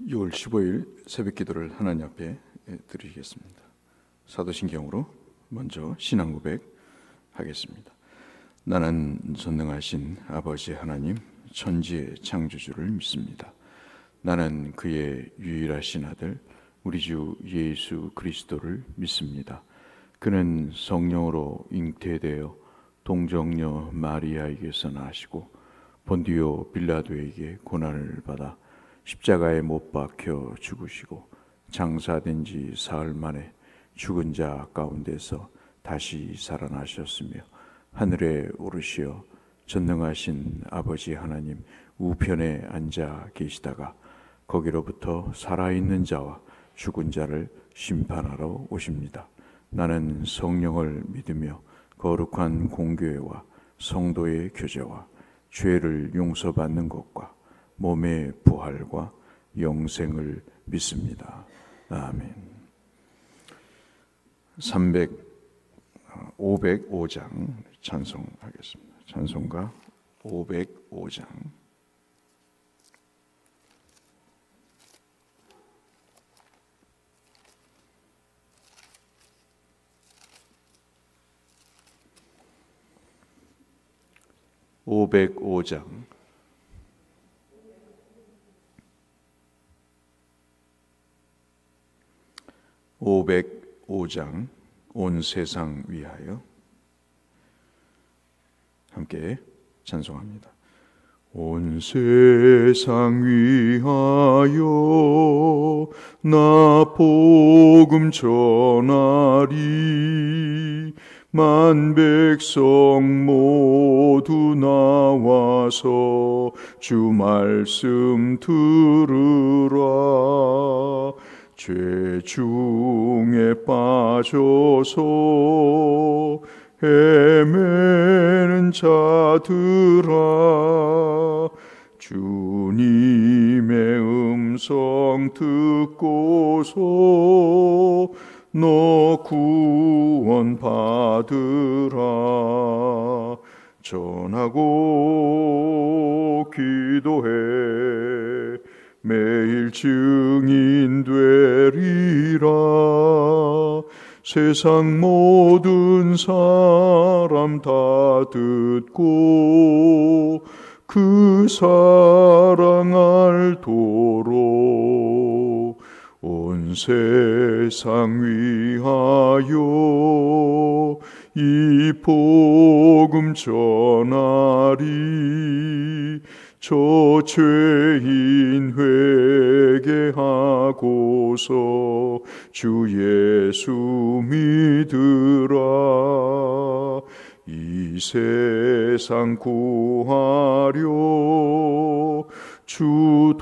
6월 15일 새벽 기도를 하나님 앞에 드리겠습니다. 사도신경으로 먼저 신앙 고백 하겠습니다. 나는 전능하신 아버지 하나님 천지의 창조주를 믿습니다. 나는 그의 유일하신 아들 우리 주 예수 그리스도를 믿습니다. 그는 성령으로 잉태되어 동정녀 마리아에게서 나시고 본디오 빌라도에게 고난을 받아 십자가에 못 박혀 죽으시고 장사된 지 사흘 만에 죽은 자 가운데서 다시 살아나셨으며 하늘에 오르시어 전능하신 아버지 하나님 우편에 앉아 계시다가 거기로부터 살아있는 자와 죽은 자를 심판하러 오십니다. 나는 성령을 믿으며 거룩한 공교회와 성도의 교제와 죄를 용서받는 것과 몸의 부활과 영생을 믿습니다. 아멘. 505장 찬송하겠습니다. 찬송가 505장. (505장) (505장) 온 세상 위하여. 함께 찬송합니다. 온 세상 위하여 나 복음 전하리. 만 백성 모두 나와서 주 말씀 들으라. 죄 중에 빠져서 헤매는 자들아, 주님의 음성 듣고서 너 구원 받으라. 전하고 기도해 매일 증인 되리라. 세상 모든 사람 다 듣고 그 사랑 알도록 온 세상 위하여 이 복음 전하리. 저 죄인 회개하고서 주 예수 믿으라. 이 세상 구하려 주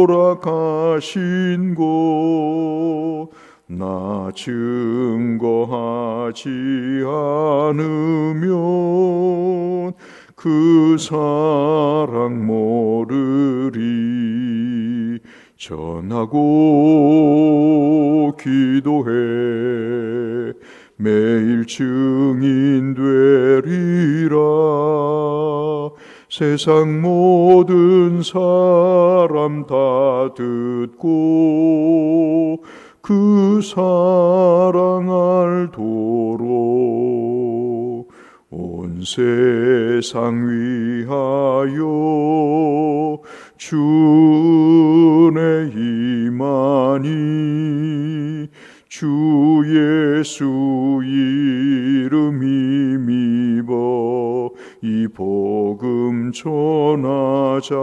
돌아가신 곳 나 증거하지 않으면 그 사랑 모르리. 전하고 기도해 매일 증인 되리라. 세상 모든 사람 다 듣고 그 사랑 알도록 온 세상 위하여 주의 임하니. 주 예수 이름 힘입어 이 복음 전하자.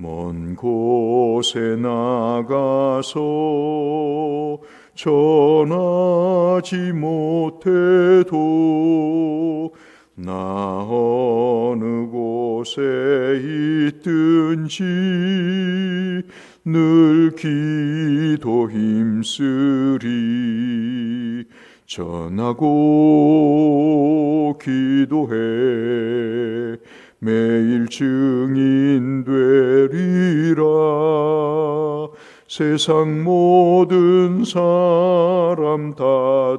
먼 곳에 나가서 전하지 못해도 나 어느 곳에 있든지 늘 기도 힘쓰리. 전하고 기도해 매일 증인 되리라. 세상 모든 사람 다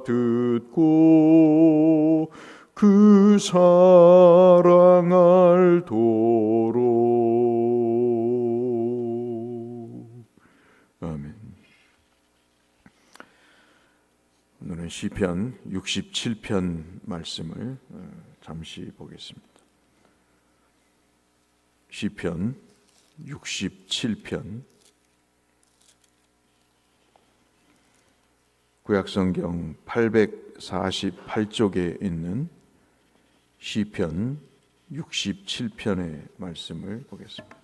듣고 그 사랑 알도록 아멘. 오늘은 시편 67편 말씀을 잠시 보겠습니다. 시편 67편, 구약성경 848쪽에 있는 시편 67편의 말씀을 보겠습니다.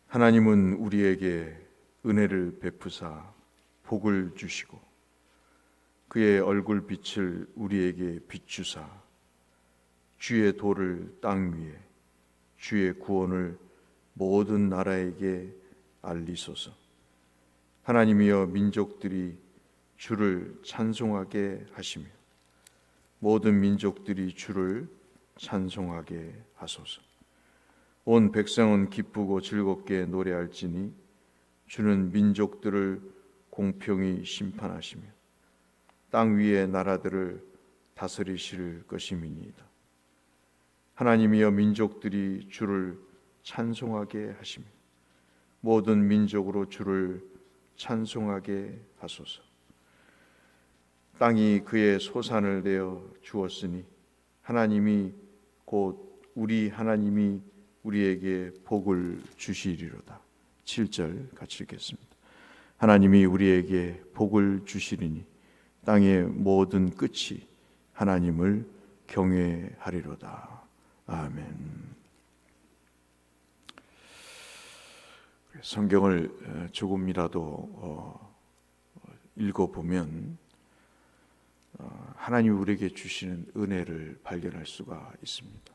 하나님은 우리에게 은혜를 베푸사 복을 주시고 그의 얼굴빛을 우리에게 비추사 주의 도를 땅 위에 주의 구원을 모든 나라에게 알리소서. 하나님이여 민족들이 주를 찬송하게 하시며 모든 민족들이 주를 찬송하게 하소서. 온 백성은 기쁘고 즐겁게 노래할지니 주는 민족들을 공평히 심판하시며 땅 위의 나라들을 다스리실 것임이니이다. 하나님이여 민족들이 주를 찬송하게 하시며 모든 민족으로 주를 찬송하게 하소서. 땅이 그의 소산을 내어 주었으니 하나님이 곧 우리 하나님이 우리에게 복을 주시리로다. 7절 같이 읽겠습니다. 하나님이 우리에게 복을 주시리니 땅의 모든 끝이 하나님을 경외하리로다. 아멘. 성경을 조금이라도 읽어보면 하나님이 우리에게 주시는 은혜를 발견할 수가 있습니다.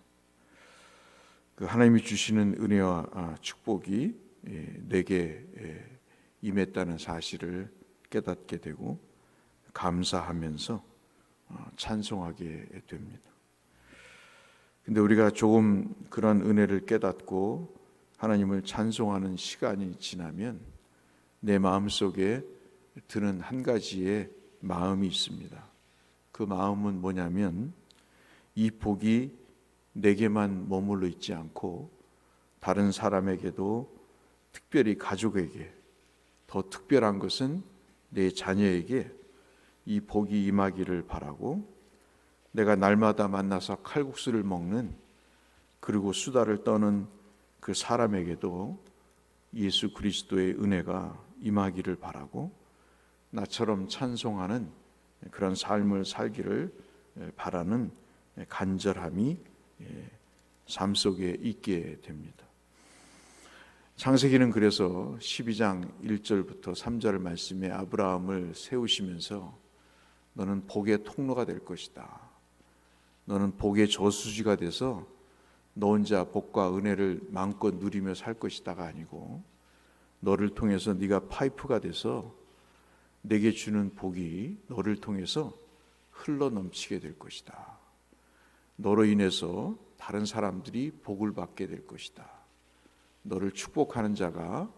그 하나님이 주시는 은혜와 축복이 내게 임했다는 사실을 깨닫게 되고 감사하면서 찬송하게 됩니다. 근데 우리가 조금 그런 은혜를 깨닫고 하나님을 찬송하는 시간이 지나면 내 마음속에 드는 한 가지의 마음이 있습니다. 그 마음은 뭐냐면 이 복이 내게만 머물러 있지 않고 다른 사람에게도, 특별히 가족에게, 더 특별한 것은 내 자녀에게 이 복이 임하기를 바라고, 내가 날마다 만나서 칼국수를 먹는, 그리고 수다를 떠는 그 사람에게도 예수 그리스도의 은혜가 임하기를 바라고, 나처럼 찬송하는 그런 삶을 살기를 바라는 간절함이 삶 속에 있게 됩니다. 창세기는 그래서 12장 1절부터 3절 말씀에 아브라함을 세우시면서 너는 복의 통로가 될 것이다. 너는 복의 저수지가 돼서 너 혼자 복과 은혜를 마음껏 누리며 살 것이다가 아니고 너를 통해서 네가 파이프가 돼서 내게 주는 복이 너를 통해서 흘러 넘치게 될 것이다. 너로 인해서 다른 사람들이 복을 받게 될 것이다. 너를 축복하는 자가,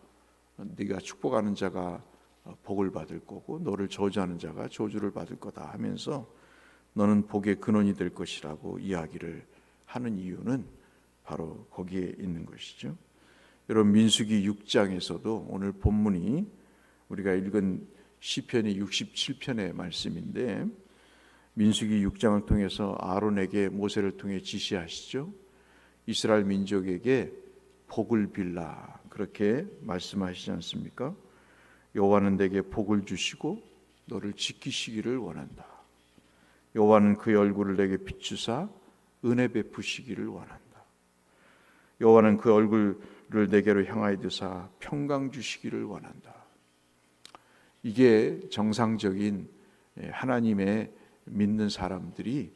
네가 축복하는 자가 복을 받을 거고 너를 저주하는 자가 저주를 받을 거다 하면서 너는 복의 근원이 될 것이라고 이야기를 하는 이유는 바로 거기에 있는 것이죠. 여러분, 민수기 6장에서도 오늘 본문이 우리가 읽은 시편이 67편의 말씀인데, 민수기 6장을 통해서 아론에게 모세를 통해 지시하시죠. 이스라엘 민족에게 복을 빌라, 그렇게 말씀하시지 않습니까? 여호와는 내게 복을 주시고 너를 지키시기를 원한다. 여호와는 그의 얼굴을 내게 비추사 은혜 베푸시기를 원한다. 여호와는 그 얼굴을 내게로 향하여 드사 평강 주시기를 원한다. 이게 정상적인 하나님의 믿는 사람들이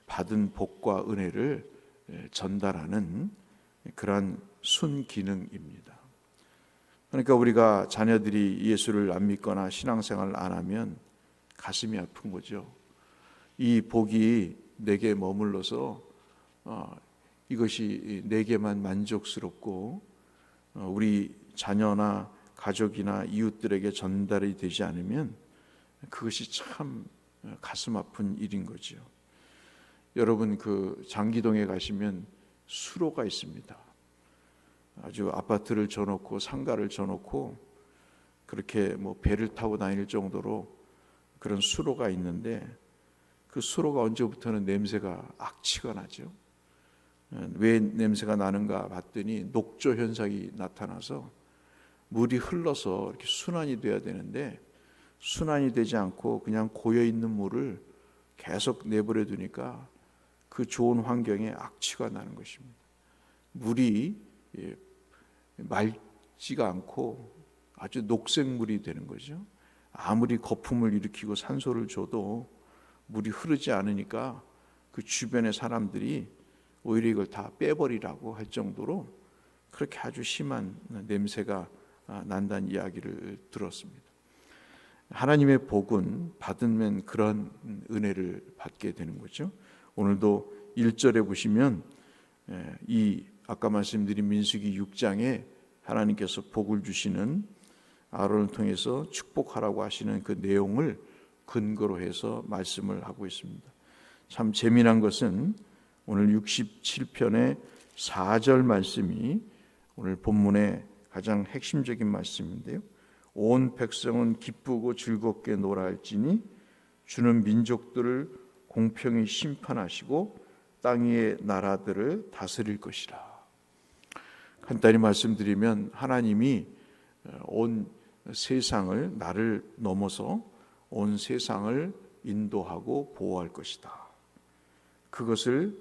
받은 복과 은혜를 전달하는 그러한 순기능입니다. 그러니까 우리가 자녀들이 예수를 안 믿거나 신앙생활을 안 하면 가슴이 아픈 거죠. 이 복이 내게 머물러서 이것이 내게만 만족스럽고 우리 자녀나 가족이나 이웃들에게 전달이 되지 않으면 그것이 참 가슴 아픈 일인 거죠. 여러분, 그 장기동에 가시면 수로가 있습니다. 아주 아파트를 져놓고 상가를 져놓고 그렇게 뭐 배를 타고 다닐 정도로 그런 수로가 있는데, 그 수로가 언제부터는 냄새가 악취가 나죠. 왜 냄새가 나는가 봤더니 녹조 현상이 나타나서 물이 흘러서 이렇게 순환이 돼야 되는데 순환이 되지 않고 그냥 고여 있는 물을 계속 내버려 두니까 그 좋은 환경에 악취가 나는 것입니다. 물이 맑지가 않고 아주 녹색물이 되는 거죠. 아무리 거품을 일으키고 산소를 줘도 물이 흐르지 않으니까 그 주변의 사람들이 오히려 이걸 다 빼버리라고 할 정도로 그렇게 아주 심한 냄새가 난다는 이야기를 들었습니다. 하나님의 복은 받으면 그런 은혜를 받게 되는 거죠. 오늘도 1절에 보시면 이 아까 말씀드린 민수기 6장에 하나님께서 복을 주시는 아론을 통해서 축복하라고 하시는 그 내용을 근거로 해서 말씀을 하고 있습니다. 참 재미난 것은 오늘 67편의 4절 말씀이 오늘 본문의 가장 핵심적인 말씀인데요. 온 백성은 기쁘고 즐겁게 놀아 할지니 주는 민족들을 공평히 심판하시고 땅 위의 나라들을 다스릴 것이라. 간단히 말씀드리면 하나님이 온 세상을, 나를 넘어서 온 세상을 인도하고 보호할 것이다. 그것을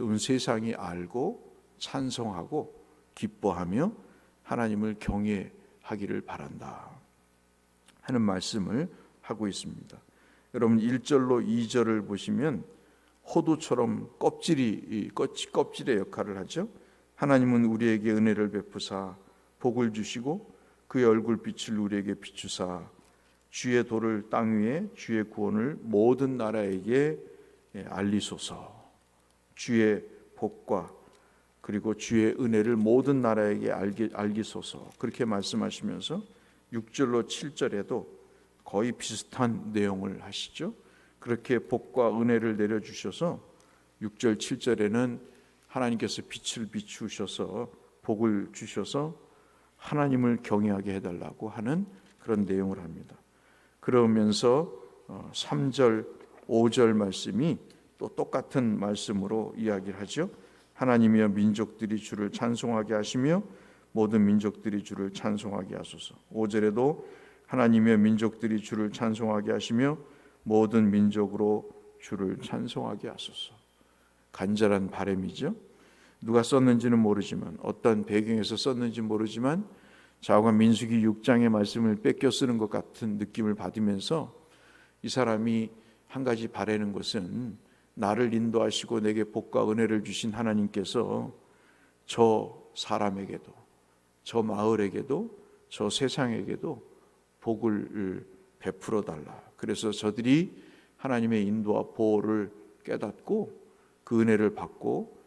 온 세상이 알고 찬송하고 기뻐하며 하나님을 경외하기를 바란다 하는 말씀을 하고 있습니다. 여러분 1절로 2절을 보시면 호두처럼 껍질의 역할을 하죠. 하나님은 우리에게 은혜를 베푸사 복을 주시고 그의 얼굴빛을 우리에게 비추사 주의 도를 땅 위에 주의 구원을 모든 나라에게 알리소서. 주의 복과 그리고 주의 은혜를 모든 나라에게 알리소서. 그렇게 말씀하시면서 6절로 7절에도 거의 비슷한 내용을 하시죠. 그렇게 복과 은혜를 내려주셔서 6절 7절에는 하나님께서 빛을 비추셔서 복을 주셔서 하나님을 경외하게 해달라고 하는 그런 내용을 합니다. 그러면서 3절 5절 말씀이 또 똑같은 말씀으로 이야기를 하죠. 하나님이여 민족들이 주를 찬송하게 하시며 모든 민족들이 주를 찬송하게 하소서. 5절에도 하나님이여 민족들이 주를 찬송하게 하시며 모든 민족으로 주를 찬송하게 하소서. 간절한 바람이죠. 누가 썼는지는 모르지만, 어떤 배경에서 썼는지 모르지만 좌우가 민수기 6장의 말씀을 뺏겨 쓰는 것 같은 느낌을 받으면서 이 사람이 한 가지 바라는 것은 나를 인도하시고 내게 복과 은혜를 주신 하나님께서 저 사람에게도, 저 마을에게도, 저 세상에게도 복을 베풀어 달라. 그래서 저들이 하나님의 인도와 보호를 깨닫고 그 은혜를 받고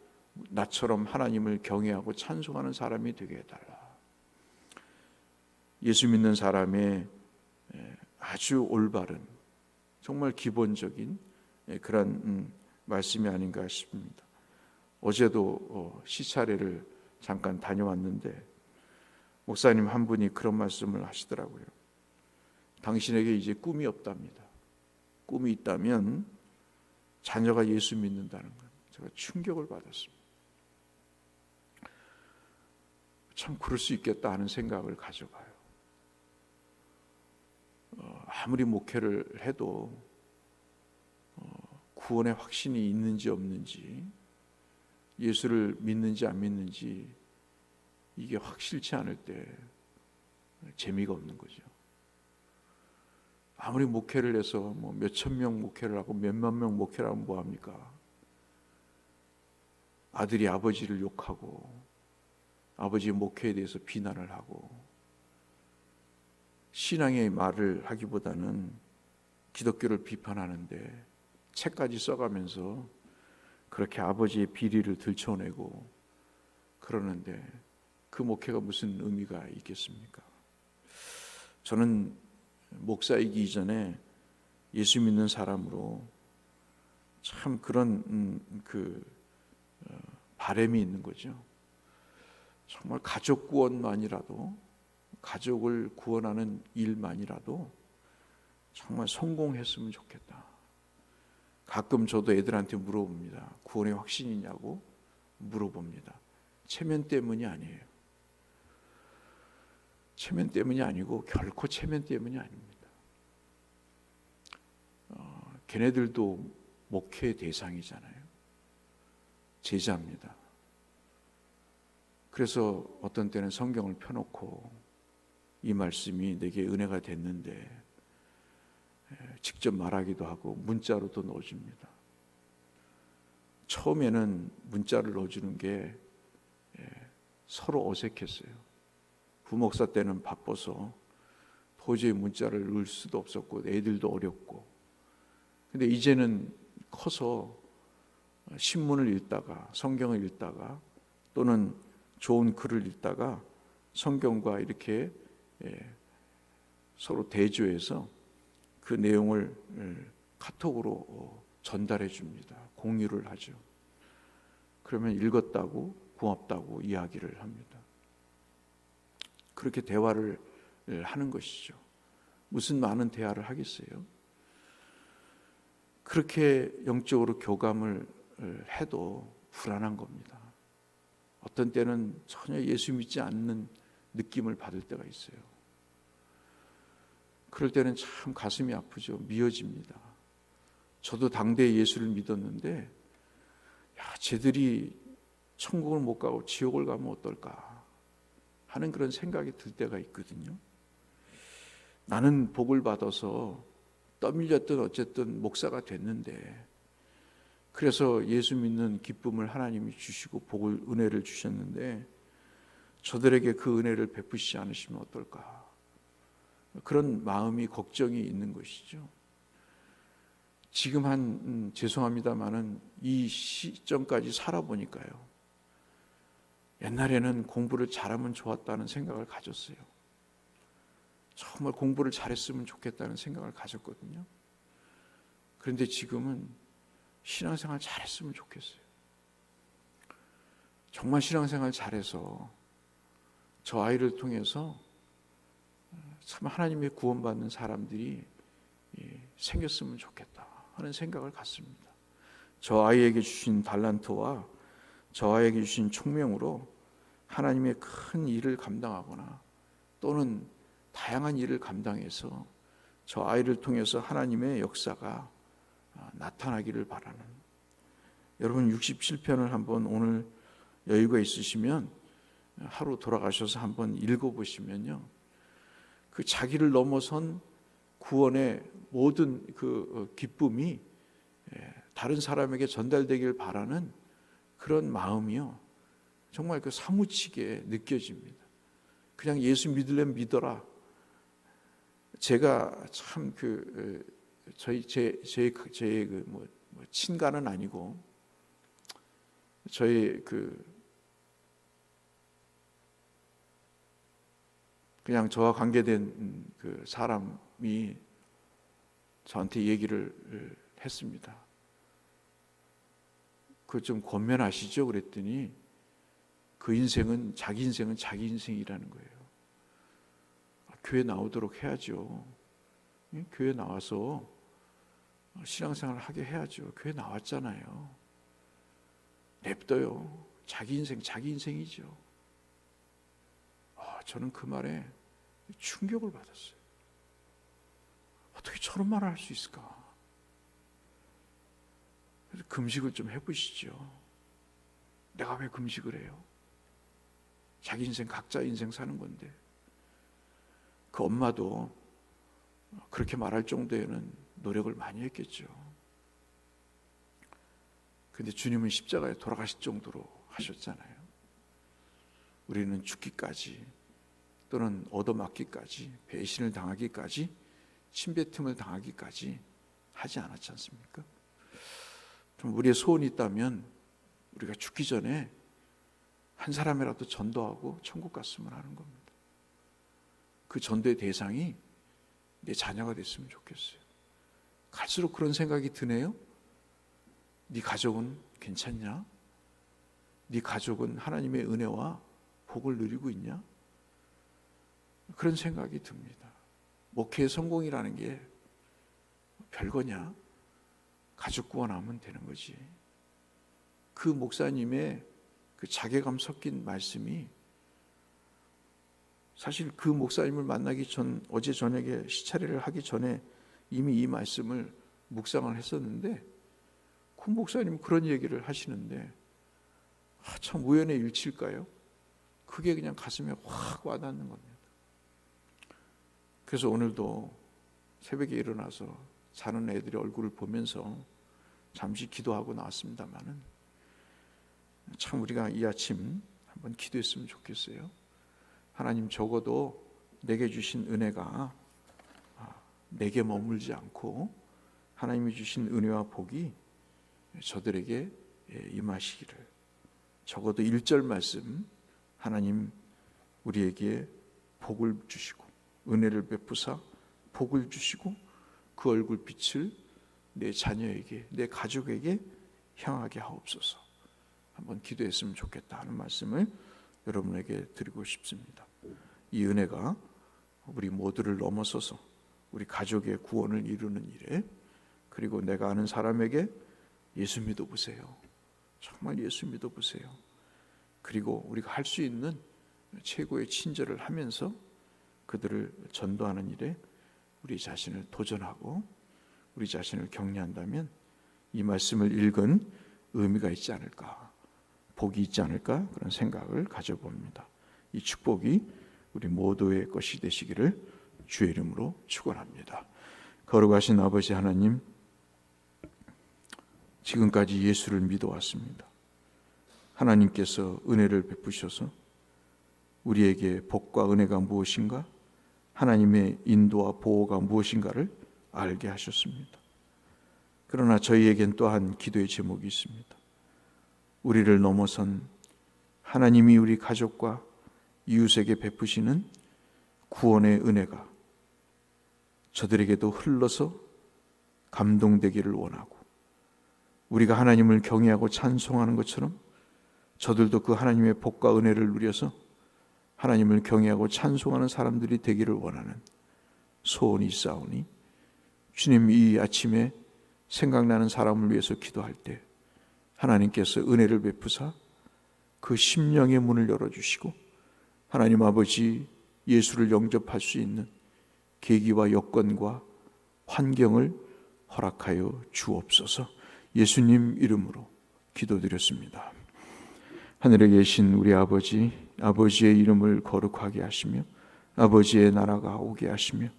나처럼 하나님을 경외하고 찬송하는 사람이 되게 해달라. 예수 믿는 사람의 아주 올바른, 정말 기본적인 그런 말씀이 아닌가 싶습니다. 어제도 시차례를 잠깐 다녀왔는데 목사님 한 분이 그런 말씀을 하시더라고요. 당신에게 이제 꿈이 없답니다. 꿈이 있다면 자녀가 예수 믿는다는 것. 제가 충격을 받았습니다. 참 그럴 수 있겠다 하는 생각을 가져봐요. 아무리 목회를 해도 구원의 확신이 있는지 없는지, 예수를 믿는지 안 믿는지 이게 확실치 않을 때 재미가 없는 거죠. 아무리 목회를 해서 뭐 몇천 명 목회를 하고 몇만 명 목회를 하면 뭐합니까? 아들이 아버지를 욕하고 아버지의 목회에 대해서 비난을 하고 신앙의 말을 하기보다는 기독교를 비판하는데 책까지 써가면서 그렇게 아버지의 비리를 들춰내고 그러는데 그 목회가 무슨 의미가 있겠습니까? 저는 목사이기 이전에 예수 믿는 사람으로 참 그런 바람이 있는 거죠. 정말 가족 구원만이라도, 가족을 구원하는 일만이라도 정말 성공했으면 좋겠다. 가끔 저도 애들한테 물어봅니다. 구원의 확신이 있냐고 물어봅니다. 체면 때문이 아니에요. 체면 때문이 아니고 결코 체면 때문이 아닙니다. 걔네들도 목회 대상이잖아요. 제자입니다. 그래서 어떤 때는 성경을 펴놓고 이 말씀이 내게 은혜가 됐는데 직접 말하기도 하고 문자로도 넣어줍니다. 처음에는 문자를 넣어주는 게 서로 어색했어요. 부목사 때는 바빠서 도저히 문자를 넣을 수도 없었고 애들도 어렵고, 근데 이제는 커서 신문을 읽다가 성경을 읽다가 또는 좋은 글을 읽다가 성경과 이렇게 서로 대조해서 그 내용을 카톡으로 전달해 줍니다. 공유를 하죠. 그러면 읽었다고 고맙다고 이야기를 합니다. 그렇게 대화를 하는 것이죠. 무슨 많은 대화를 하겠어요? 그렇게 영적으로 교감을 해도 불안한 겁니다. 어떤 때는 전혀 예수 믿지 않는 느낌을 받을 때가 있어요. 그럴 때는 참 가슴이 아프죠. 미어집니다. 저도 당대에 예수를 믿었는데 쟤들이 천국을 못 가고 지옥을 가면 어떨까 하는 그런 생각이 들 때가 있거든요. 나는 복을 받아서 떠밀렸든 어쨌든 목사가 됐는데, 그래서 예수 믿는 기쁨을 하나님이 주시고 복을, 은혜를 주셨는데 저들에게 그 은혜를 베푸시지 않으시면 어떨까, 그런 마음이, 걱정이 있는 것이죠. 지금 죄송합니다마는 이 시점까지 살아보니까요, 옛날에는 공부를 잘하면 좋았다는 생각을 가졌어요. 정말 공부를 잘했으면 좋겠다는 생각을 가졌거든요. 그런데 지금은 신앙생활 잘했으면 좋겠어요. 정말 신앙생활 잘해서 저 아이를 통해서 참 하나님의 구원받는 사람들이 생겼으면 좋겠다 하는 생각을 갖습니다. 저 아이에게 주신 달란트와 저 아이에게 주신 총명으로 하나님의 큰 일을 감당하거나 또는 다양한 일을 감당해서 저 아이를 통해서 하나님의 역사가 나타나기를 바라는, 여러분 67편을 한번 오늘 여유가 있으시면 하루 돌아가셔서 한번 읽어보시면요, 그 자기를 넘어선 구원의 모든 그 기쁨이 다른 사람에게 전달되길 바라는 그런 마음이요, 정말 그 사무치게 느껴집니다. 그냥 예수 믿으려면 믿어라. 제가 참 제 친가는 아니고 저희 그냥 저와 관계된 그 사람이 저한테 얘기를 했습니다. 그 좀 권면하시죠? 그랬더니 그 인생은 자기 인생이라는 거예요. 교회 나오도록 해야죠. 교회 나와서 신앙생활을 하게 해야죠. 교회 나왔잖아요. 냅둬요. 자기 인생이죠. 저는 그 말에 충격을 받았어요. 어떻게 저런 말을 할 수 있을까? 그래서 금식을 좀 해보시죠. 내가 왜 금식을 해요? 자기 인생, 각자 인생 사는 건데. 그 엄마도 그렇게 말할 정도에는 노력을 많이 했겠죠. 근데 주님은 십자가에 돌아가실 정도로 하셨잖아요. 우리는 죽기까지 또는 얻어맞기까지, 배신을 당하기까지, 침뱉음을 당하기까지 하지 않았지 않습니까? 좀 우리의 소원이 있다면 우리가 죽기 전에 한 사람이라도 전도하고 천국 갔으면 하는 겁니다. 그 전도의 대상이 내 자녀가 됐으면 좋겠어요. 갈수록 그런 생각이 드네요. 네 가족은 괜찮냐? 네 가족은 하나님의 은혜와 복을 누리고 있냐? 그런 생각이 듭니다. 목회의 성공이라는 게 별거냐? 가족 구원하면 되는 거지. 그 목사님의 그 자괴감 섞인 말씀이, 사실 그 목사님을 만나기 전, 어제 저녁에 시차례를 하기 전에 이미 이 말씀을 묵상을 했었는데, 그 목사님 그런 얘기를 하시는데 참 우연의 일치일까요? 그게 그냥 가슴에 확 와닿는 겁니다. 그래서 오늘도 새벽에 일어나서 자는 애들의 얼굴을 보면서 잠시 기도하고 나왔습니다마는, 참 우리가 이 아침 한번 기도했으면 좋겠어요. 하나님, 적어도 내게 주신 은혜가 내게 머물지 않고 하나님이 주신 은혜와 복이 저들에게 임하시기를. 적어도 1절 말씀, 하나님 우리에게 복을 주시고 은혜를 베푸사 복을 주시고 그 얼굴빛을 내 자녀에게, 내 가족에게 향하게 하옵소서. 한번 기도했으면 좋겠다 하는 말씀을 여러분에게 드리고 싶습니다. 이 은혜가 우리 모두를 넘어서서 우리 가족의 구원을 이루는 일에, 그리고 내가 아는 사람에게 예수 믿어보세요, 정말 예수 믿어보세요, 그리고 우리가 할 수 있는 최고의 친절을 하면서 그들을 전도하는 일에 우리 자신을 도전하고 우리 자신을 격려한다면 이 말씀을 읽은 의미가 있지 않을까, 복이 있지 않을까, 그런 생각을 가져봅니다. 이 축복이 우리 모두의 것이 되시기를 주의 이름으로 축원합니다. 거룩하신 아버지 하나님, 지금까지 예수를 믿어왔습니다. 하나님께서 은혜를 베푸셔서 우리에게 복과 은혜가 무엇인가, 하나님의 인도와 보호가 무엇인가를 알게 하셨습니다. 그러나 저희에겐 또한 기도의 제목이 있습니다. 우리를 넘어선 하나님이 우리 가족과 이웃에게 베푸시는 구원의 은혜가 저들에게도 흘러서 감동되기를 원하고, 우리가 하나님을 경외하고 찬송하는 것처럼 저들도 그 하나님의 복과 은혜를 누려서 하나님을 경외하고 찬송하는 사람들이 되기를 원하는 소원이 있사오니, 주님, 이 아침에 생각나는 사람을 위해서 기도할 때 하나님께서 은혜를 베푸사 그 심령의 문을 열어주시고 하나님 아버지, 예수를 영접할 수 있는 계기와 여건과 환경을 허락하여 주옵소서. 예수님 이름으로 기도드렸습니다. 하늘에 계신 우리 아버지, 아버지의 이름을 거룩하게 하시며 아버지의 나라가 오게 하시며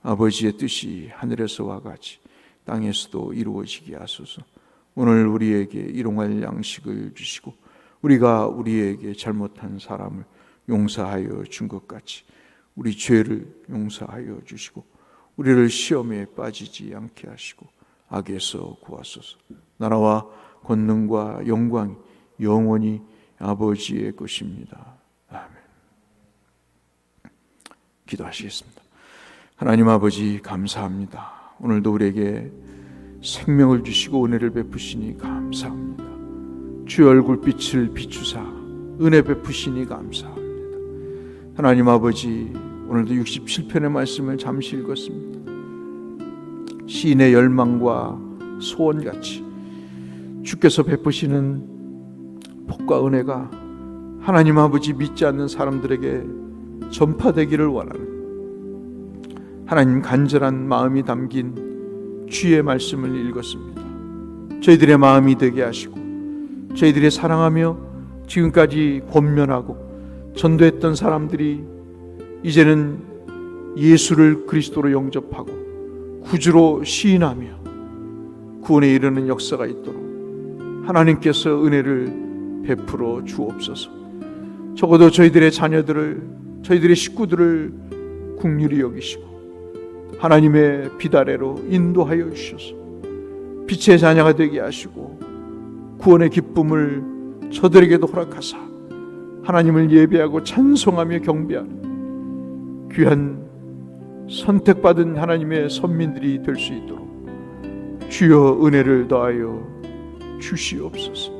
아버지의 뜻이 하늘에서와 같이 땅에서도 이루어지게 하소서. 오늘 우리에게 일용할 양식을 주시고 우리가 우리에게 잘못한 사람을 용서하여 준 것 같이 우리 죄를 용서하여 주시고 우리를 시험에 빠지지 않게 하시고 악에서 구하소서. 나라와 권능과 영광이 영원히 아버지의 것입니다. 아멘. 기도하시겠습니다. 하나님 아버지, 감사합니다. 오늘도 우리에게 생명을 주시고 은혜를 베푸시니 감사합니다. 주의 얼굴빛을 비추사 은혜 베푸시니 감사합니다. 하나님 아버지, 오늘도 67편의 말씀을 잠시 읽었습니다. 시인의 열망과 소원같이 주께서 베푸시는 복과 은혜가 하나님 아버지 믿지 않는 사람들에게 전파되기를 원하는 하나님 간절한 마음이 담긴 주의 말씀을 읽었습니다. 저희들의 마음이 되게 하시고 저희들이 사랑하며 지금까지 권면하고 전도했던 사람들이 이제는 예수를 그리스도로 영접하고 구주로 시인하며 구원에 이르는 역사가 있도록 하나님께서 은혜를 베풀어 주옵소서. 적어도 저희들의 자녀들을, 저희들의 식구들을 긍휼히 여기시고 하나님의 빛 아래로 인도하여 주셔서 빛의 자녀가 되게 하시고 구원의 기쁨을 저들에게도 허락하사 하나님을 예배하고 찬송하며 경배하는 귀한 선택받은 하나님의 선민들이 될 수 있도록 주여 은혜를 더하여 주시옵소서.